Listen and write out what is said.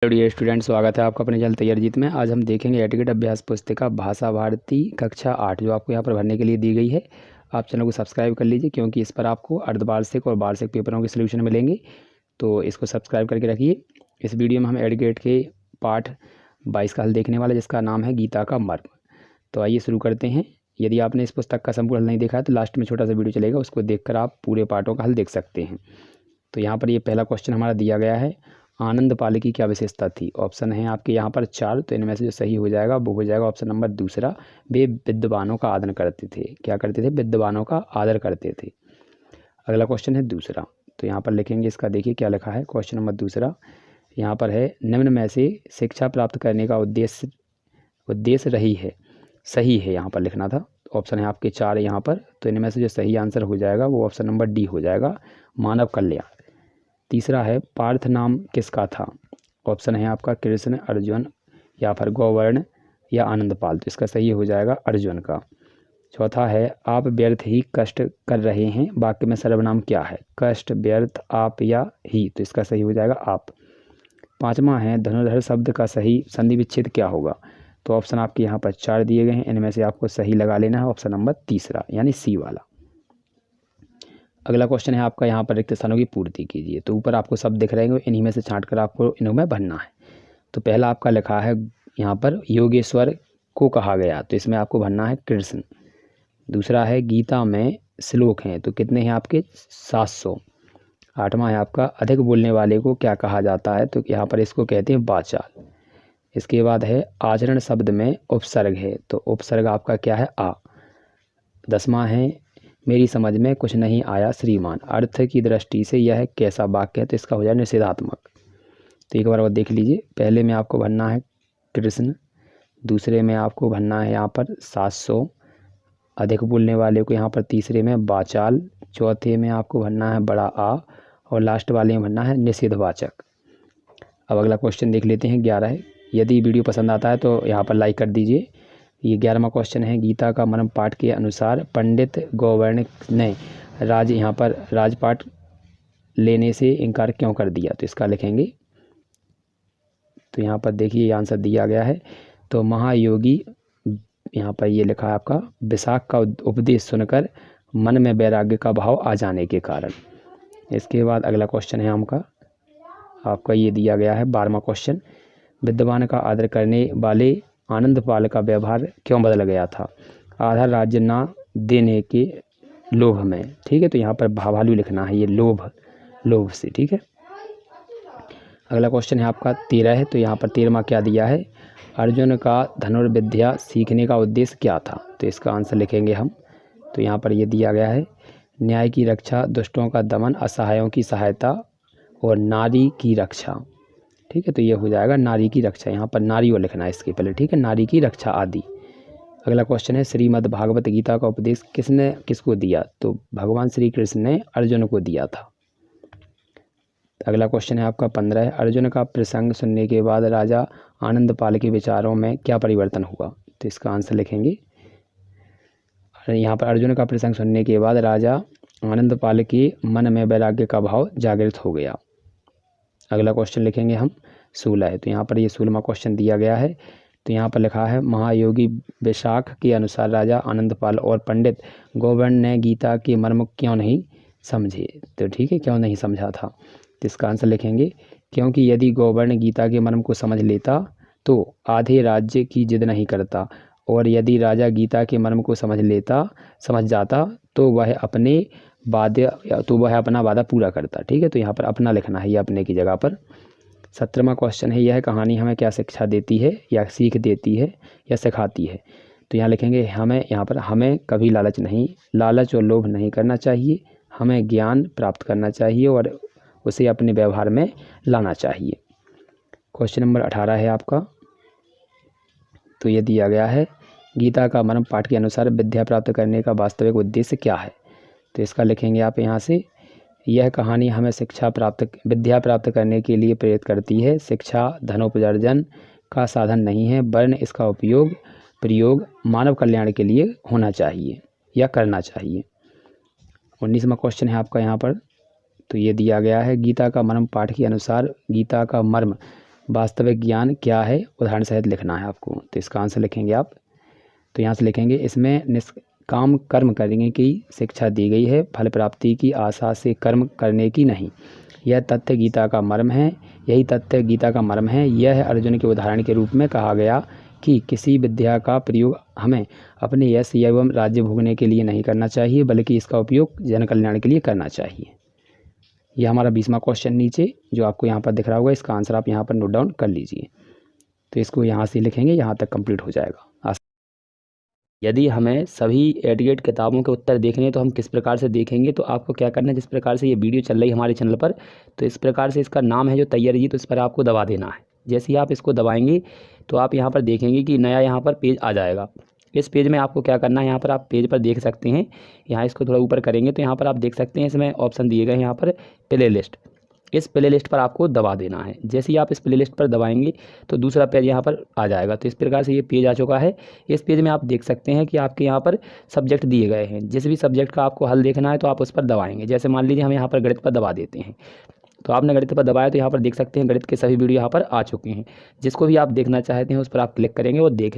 Dear student, स्वागत है आपका अपने चैनल तैयार जीत में। आज हम देखेंगे एटिकेट अभ्यास पुस्तिका भाषा भारती कक्षा 8 जो आपको यहाँ पर भरने के लिए दी गई है। आप चैनल को सब्सक्राइब कर लीजिए क्योंकि इस पर आपको अर्धवार्षिक और वार्षिक पेपरों के सलूशन मिलेंगे, तो इसको सब्सक्राइब करके रखिए। इस वीडियो में हम एटिकेट के पाठ 22 का हल देखने वाले जिसका नाम है गीता का मर्म। तो आइए शुरू करते हैं। यदि आपने इस पुस्तक का संपूर्ण हल नहीं देखा है तो लास्ट में छोटा सा वीडियो चलेगा, उसको देखकर आप पूरे पाठों का हल देख सकते हैं। तो यहाँ पर ये पहला क्वेश्चन हमारा दिया गया है, आनंदपाल की क्या विशेषता थी। ऑप्शन है आपके यहाँ पर 4, तो इनमें से जो सही हो जाएगा वो हो जाएगा ऑप्शन नंबर दूसरा। वे विद्वानों का आदर करते थे। क्या करते थे? विद्वानों का आदर करते थे। अगला क्वेश्चन है दूसरा, तो यहाँ पर लिखेंगे इसका, देखिए क्या लिखा है। क्वेश्चन नंबर दूसरा यहाँ पर है, निम्न में से शिक्षा प्राप्त करने का उद्देश्य रही है, सही है, यहाँ पर लिखना था। ऑप्शन है आपके 4 यहाँ पर, तो इनमें से जो सही आंसर हो जाएगा वो ऑप्शन नंबर डी हो जाएगा, मानव कल्याण। तीसरा है, पार्थ नाम किसका था। ऑप्शन है आपका कृष्ण, अर्जुन या फिर गोवर्ण या आनंदपाल, तो इसका सही हो जाएगा अर्जुन का। चौथा है, आप व्यर्थ ही कष्ट कर रहे हैं, वाक्य में सर्वनाम क्या है। कष्ट, व्यर्थ, आप या ही, तो इसका सही हो जाएगा आप। पांचवा है, धनुर्धर शब्द का सही संधि विच्छेद क्या होगा। तो ऑप्शन आपके यहाँ पर 4 दिए गए हैं, इनमें से आपको सही लगा लेना है ऑप्शन नंबर तीसरा यानी सी वाला। अगला क्वेश्चन है आपका, यहाँ पर रिक्त स्थानों की पूर्ति कीजिए। तो ऊपर आपको सब दिख रहे हैं, इन्हीं में से छांट कर आपको इन्हों में भरना है। तो पहला आपका लिखा है यहाँ पर, योगेश्वर को कहा गया, तो इसमें आपको भरना है कृष्ण। दूसरा है, गीता में श्लोक हैं, तो कितने हैं आपके 700। आठवां है आपका, अधिक बोलने वाले को क्या कहा जाता है, तो यहाँ पर इसको कहते हैं वाचाल। इसके बाद है, आचरण शब्द में उपसर्ग है, तो उपसर्ग आपका क्या है, आ। 10वां है, मेरी समझ में कुछ नहीं आया श्रीमान, अर्थ की दृष्टि से यह कैसा वाक्य है, तो इसका हो जाए निषेधात्मक। तो एक बार और देख लीजिए, पहले में आपको भरना है कृष्ण, दूसरे में आपको भरना है यहाँ पर 700, अधिक बोलने वाले को यहाँ पर तीसरे में वाचाल, चौथे में आपको भरना है बड़ा आ, और लास्ट वाले में भरना है निषेधवाचक। अब अगला क्वेश्चन देख लेते हैं 11 है। यदि वीडियो पसंद आता है तो यहाँ पर लाइक कर दीजिए। ये 11वां क्वेश्चन है, गीता का मर्म पाठ के अनुसार पंडित गोवर्ण ने यहाँ पर राजपाट लेने से इनकार क्यों कर दिया, तो इसका लिखेंगे। तो यहाँ पर देखिए ये आंसर दिया गया है, तो महायोगी, यहाँ पर ये लिखा है आपका, विशाख का उपदेश सुनकर मन में वैराग्य का भाव आ जाने के कारण। इसके बाद अगला क्वेश्चन है आपका ये दिया गया है 12वां क्वेश्चन, विद्वान का आदर करने वाले आनंदपाल का व्यवहार क्यों बदल गया था। आधा राज्य ना देने के लोभ में, ठीक है, तो यहाँ पर भावालु लिखना है, ये लोभ से, ठीक है। अगला क्वेश्चन है आपका 13 है, तो यहाँ पर 13वां क्या दिया है, अर्जुन का धनुर्विद्या सीखने का उद्देश्य क्या था, तो इसका आंसर लिखेंगे हम। तो यहाँ पर ये दिया गया है, न्याय की रक्षा, दुष्टों का दमन, असहायों की सहायता और नारी की रक्षा, ठीक है, तो ये हो जाएगा नारी की रक्षा, यहाँ पर नारी और लिखना है इसके पहले, ठीक है, नारी की रक्षा आदि। अगला क्वेश्चन है, श्रीमद् भागवत गीता का उपदेश किसने किसको दिया, तो भगवान श्री कृष्ण ने अर्जुन को दिया था। अगला क्वेश्चन है आपका 15 है, अर्जुन का प्रसंग सुनने के बाद राजा आनंदपाल के विचारों में क्या परिवर्तन हुआ, तो इसका आंसर लिखेंगे। यहाँ पर अर्जुन का प्रसंग सुनने के बाद राजा आनंदपाल के मन में वैराग्य का भाव जागृत हो गया। अगला क्वेश्चन लिखेंगे हम 16 है, तो यहाँ पर ये 16वां क्वेश्चन दिया गया है, तो यहाँ पर लिखा है, महायोगी विशाख के अनुसार राजा आनंदपाल और पंडित गोवर्ण ने गीता के मर्म क्यों नहीं समझे, तो ठीक है, क्यों नहीं समझा था, तो इसका आंसर लिखेंगे, क्योंकि यदि गोवर्ण गीता के मर्म को समझ लेता तो आधे राज्य की जिद नहीं करता, और यदि राजा गीता के मर्म को समझ जाता तो वह अपना वादा पूरा करता, ठीक है, तो यहाँ पर अपना लिखना है, ये अपने की जगह पर। 17वां क्वेश्चन है, यह कहानी हमें क्या शिक्षा देती है या सीख देती है या सिखाती है, तो यहाँ लिखेंगे हमें कभी लालच और लोभ नहीं करना चाहिए, हमें ज्ञान प्राप्त करना चाहिए और उसे अपने व्यवहार में लाना चाहिए। क्वेश्चन नंबर 18 है आपका, तो ये दिया गया है, गीता का मर्म पाठ के अनुसार विद्या प्राप्त करने का वास्तविक उद्देश्य क्या है, तो इसका लिखेंगे आप यहाँ से, यह कहानी हमें विद्या प्राप्त करने के लिए प्रेरित करती है। शिक्षा धनोपार्जन का साधन नहीं है, वरन इसका प्रयोग मानव कल्याण के लिए होना चाहिए या करना चाहिए। 19वां क्वेश्चन है आपका यहाँ पर, तो ये दिया गया है, गीता का मर्म पाठ के अनुसार गीता का मर्म वास्तविक ज्ञान क्या है, उदाहरण सहित लिखना है आपको। तो इसका आंसर लिखेंगे आप। तो यहाँ से लिखेंगे, इसमें निष्काम कर्म करने की शिक्षा दी गई है, फल प्राप्ति की आशा से कर्म करने की नहीं। यह तथ्य गीता का मर्म है। यही तथ्य गीता का मर्म है। यह अर्जुन के उदाहरण के रूप में कहा गया कि किसी विद्या का प्रयोग हमें अपने यश एवं राज्य भोगने के लिए नहीं करना चाहिए, बल्कि इसका उपयोग जन कल्याण के लिए करना चाहिए। यह हमारा 20वां क्वेश्चन नीचे जो आपको यहाँ पर दिख रहा होगा, इसका आंसर आप यहाँ पर नोट डाउन कर लीजिए। तो इसको यहाँ से लिखेंगे, यहाँ तक कंप्लीट हो जाएगा। यदि हमें सभी एडगेट किताबों के उत्तर देखने हैं तो हम किस प्रकार से देखेंगे, तो आपको क्या करना है, जिस प्रकार से ये वीडियो चल रही है हमारे चैनल पर, तो इस प्रकार से इसका नाम है जो तैयारी जी, तो इस पर आपको दबा देना है। जैसे ही आप इसको दबाएंगे तो आप यहाँ पर देखेंगे कि नया यहाँ पर पेज आ जाएगा। इस पेज में आपको क्या करना है, यहाँ पर आप पेज पर देख सकते हैं, यहाँ इसको थोड़ा ऊपर करेंगे तो यहाँ पर आप देख सकते हैं इसमें ऑप्शन दिए गए हैं यहाँ पर प्ले लिस्ट। इस प्ले लिस्ट पर आपको दबा देना है। जैसे ही आप इस प्ले लिस्ट पर दबाएंगे तो दूसरा पेज यहाँ पर आ जाएगा। तो इस प्रकार से ये पेज आ चुका है। इस पेज में आप देख सकते हैं कि आपके यहाँ पर सब्जेक्ट दिए गए हैं। जिस भी सब्जेक्ट का आपको हल देखना है तो आप उस पर दबाएंगे। जैसे मान लीजिए हम यहाँ पर गणित पर दबा देते हैं, तो आपने गणित पर दबाया तो यहाँ पर देख सकते हैं गणित के सभी वीडियो यहाँ पर आ चुके हैं। जिसको भी आप देखना चाहते हैं उस पर आप क्लिक करेंगे और देख लें।